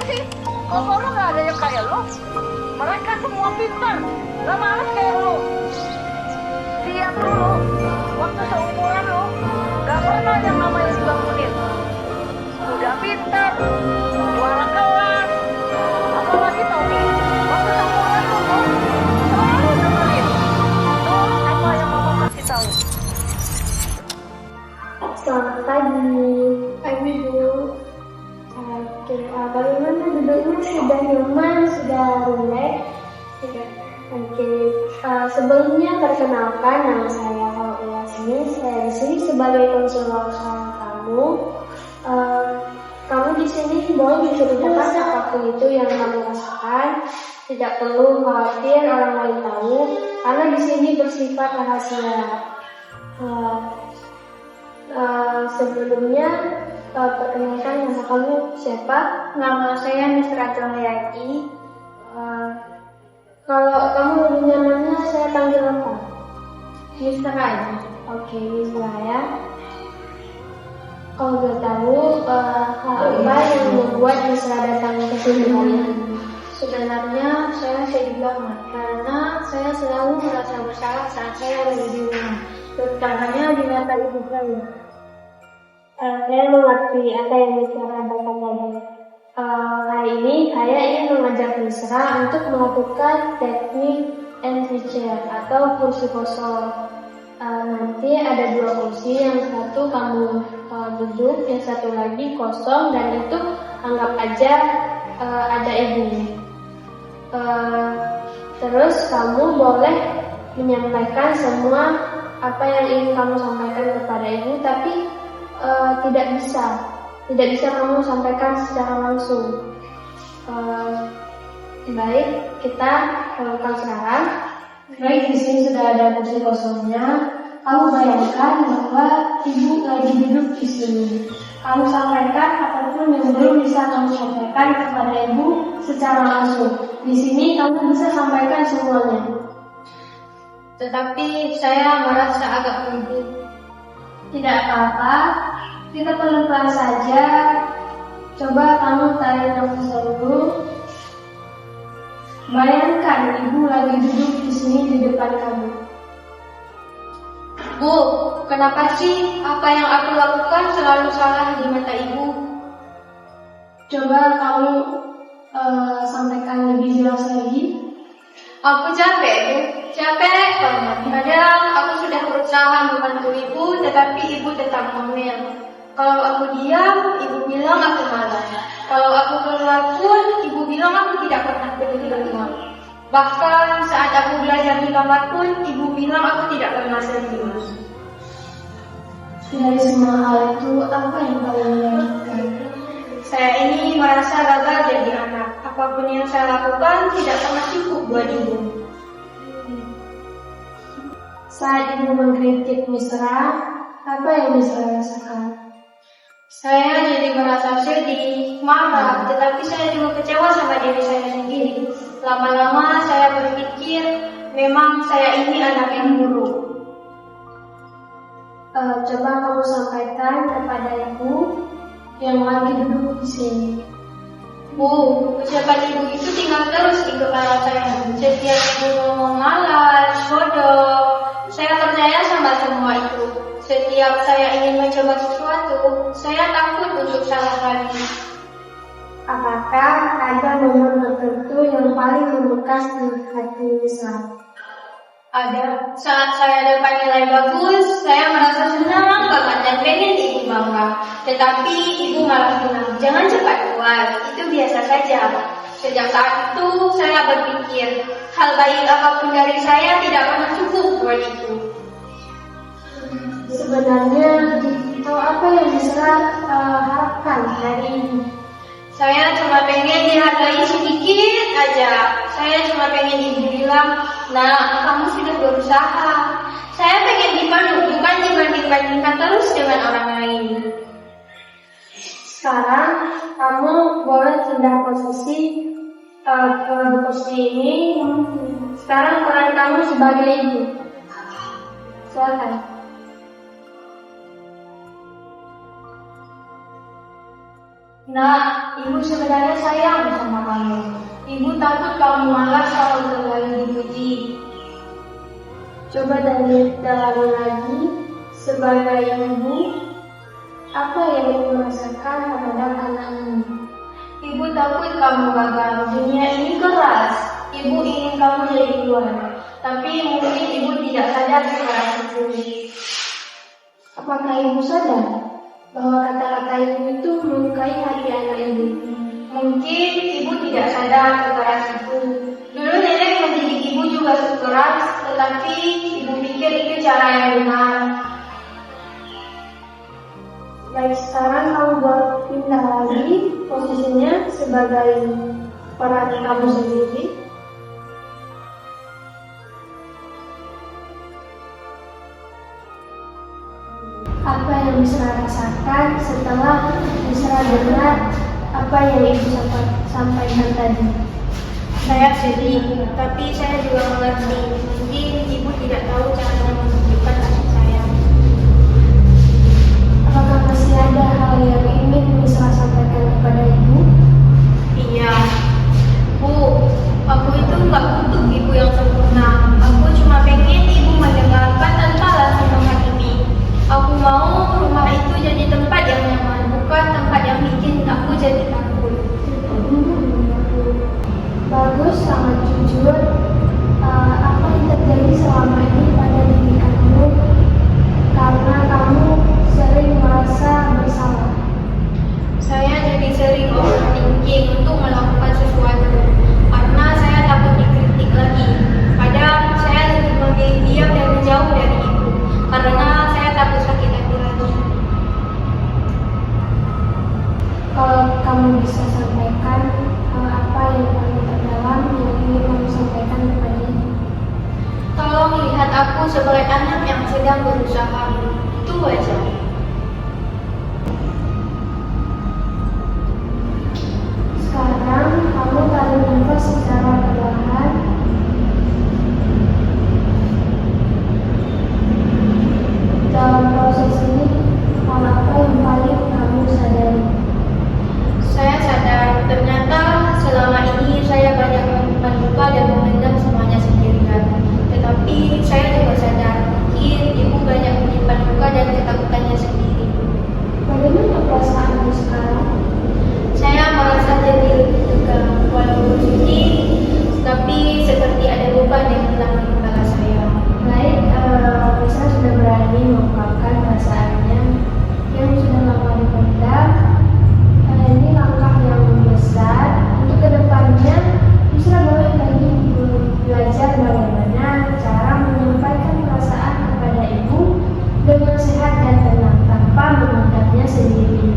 sih? Kalau nggak ada yang kayak lo. Mereka semua pintar, nggak males kayak lo. Lihat dulu, waktu seumuran lo, nggak pernah yang namanya dibangunin. Udah pintar, juara kelas, apalagi Tommy. Waktu seumuran lo, selalu dengerin. Tuh apa yang mama kasih tahu. Selamat pagi Bu. Oke, bagaimana duduknya? Sudah nyaman, sudah rileks? Sudah. Oke, sebelumnya perkenalkan nama saya Aulia Sini. Saya di sini sebagai konselor kamu. Kamu di sini boleh menceritakan apapun itu yang kamu rasakan. Tidak perlu khawatir orang lain tahu, karena di sini bersifat rahasia. Sebelumnya perkenalkan nama kamu siapa? Nama saya Misra Johyadi. Kalau kamu lebih nyamannya saya panggil apa? Misra aja. Oke, Misra ya. Kalau boleh tahu apa yang membuat Misra datang ke sini? Sebenarnya saya sedih banget karena saya selalu merasa bersalah saat saya ada di rumah, terutamanya di mata ibu saya. Saya mengerti apa yang Misra katakan tadi. Hari ini saya ingin mengajak Misra untuk melakukan teknik empty chair atau kursi kosong. Nanti ada 2 kursi, yang satu kamu duduk, yang satu lagi kosong, dan itu anggap aja ada ibu. Terus kamu boleh menyampaikan semua apa yang ingin kamu sampaikan kepada ibu, tapi tidak bisa kamu sampaikan secara langsung. Baik, kita lakukan sekarang. Baik, di sini sudah ada kursi kosongnya. Kamu bayangkan bahwa ibu lagi duduk di sini. Kamu sampaikan apapun yang belum bisa kamu sampaikan kepada ibu secara langsung. Di sini kamu bisa sampaikan semuanya. Tetapi saya merasa agak gugup. Tidak apa-apa, kita pelan-pelan saja. Coba kamu tarik nafas dulu. Bayangkan ibu lagi duduk di sini di depan kamu. Bu, kenapa sih apa yang aku lakukan selalu salah di mata ibu? Coba kamu sampaikan lebih jelas lagi. Aku capek, Bu. Capek banget. Kadang aku sudah berusaha membantu ibu, tetapi ibu tetap ngomel. Kalau aku diam, ibu bilang aku malas. Kalau aku keluar pun, ibu bilang aku tidak pernah peduli dengan. Bahkan saat aku belajar di kamar pun, ibu bilang aku tidak pernah serius. Dari semua hal itu, apa yang paling menyakitkan? Saya ini merasa gagal jadi anak. Apapun yang saya lakukan tidak pernah cukup buat ibu. Saat ibu mengkritik Misra, apa yang Misra rasakan? Saya jadi merasa sedih, marah, tetapi saya juga kecewa sama diri saya sendiri. Lama-lama saya berpikir, memang saya ini anak yang buruk. Coba kamu sampaikan kepada ibu yang lagi duduk di sini. Bu, ucapan ibu itu tinggal terus di kepala saya. Setiap ibu ngomong malas, bodoh, saya percaya sama semua itu. Setiap saya ingin mencoba sesuatu, saya takut untuk salah lagi. Apakah ada momen tertentu yang paling membekas di hati Misra? Ada. Saat saya dapat nilai bagus, saya merasa senang banget dan pengen ibu bangga. Tetapi ibu malah bilang, jangan cepat puas, itu biasa saja. Sejak saat itu, saya berpikir, hal baik apapun dari saya tidak pernah cukup buat itu. Sebenarnya, itu apa yang Misra harapkan dari ibu? Saya cuma pengen dihargai sedikit aja. Saya cuma pengen ibu bilang, nah, kamu sudah berusaha. Saya pengen dipeluk, bukan dibanding-bandingkan terus dengan orang lain. Sekarang kamu boleh pindah posisi ke posisi ini. Sekarang peran kamu sebagai ibu. Silakan. Nak, ibu sebenarnya sayang sama kamu. Ibu takut kamu malas kalau terlalu dipuji. Coba dari dalam lagi, sebagai ibu, apa yang ibu rasakan terhadap anakmu? Ibu takut kamu gagal. Dunia ini keras. Ibu ingin kamu jadi juara, tapi mungkin ibu tidak sadar sekarang itu. Apakah ibu sadar bahwa kata-kata ibu itu melukai hati anak ibu? Mungkin ibu tidak sadar sekeras itu. Dulu nenek mendidik ibu juga sekeras, tetapi ibu pikir itu cara yang benar. Baik, sekarang kamu berpindah lagi posisinya sebagai peran kamu sendiri. Apa yang bisa rasakan setelah bisa dengar apa yang ibu sampaikan tadi? Saya sedih, tapi saya juga mengerti. Mungkin ibu tidak tahu caranya menunjukkan kasih sayang. Apakah masih ada hal yang ingin bisa sampaikan kepada ibu? Iya, Bu. Aku itu nggak butuh ibu yang sempurna. Aku cuma pengen ibu mendengarkan tanpa langsung menghakimi. Aku mau rumah itu jadi tempat yang nyaman, bukan tempat yang bikin aku jadi takut. Bagus, sangat jujur. Apa yang terjadi selama ini pada diri kamu? Karena kamu sering merasa bersalah. Saya jadi sering overthinking untuk melakukan sesuatu karena saya takut dikritik lagi. Kadang saya lebih memilih diam dan menjauh dari ibu karena saya takut sakit hati lagi. Kalau kamu bisa sampaikan apa yang paling terdalam yang ingin kamu sampaikan kepada ibu? Tolong lihat aku sebagai anak yang sedang berusaha. Itu aja. Sekarang kamu tarik nafas secara perlahan. Dalam proses ini, hal apa yang paling kamu sadari? Saya sadar ternyata selama ini saya banyak menyimpan luka dan memendam semuanya sendirian. Tetapi saya juga sadar mungkin ibu banyak menyimpan luka dan ketakutannya sendiri. Bagaimana perasaanmu sekarang? Saya merasa jadi lebih lega, walaupun sedih, tapi seperti ada beban yang hilang di kepala saya. Baik, Bisa sudah berani mengungkapkan perasaannya yang sudah lama dipendam. Ini langkah yang besar untuk kedepannya. Bisa boleh lagi belajar bagaimana cara menyampaikan perasaan kepada ibu dengan sehat dan tenang tanpa memendamnya sendiri.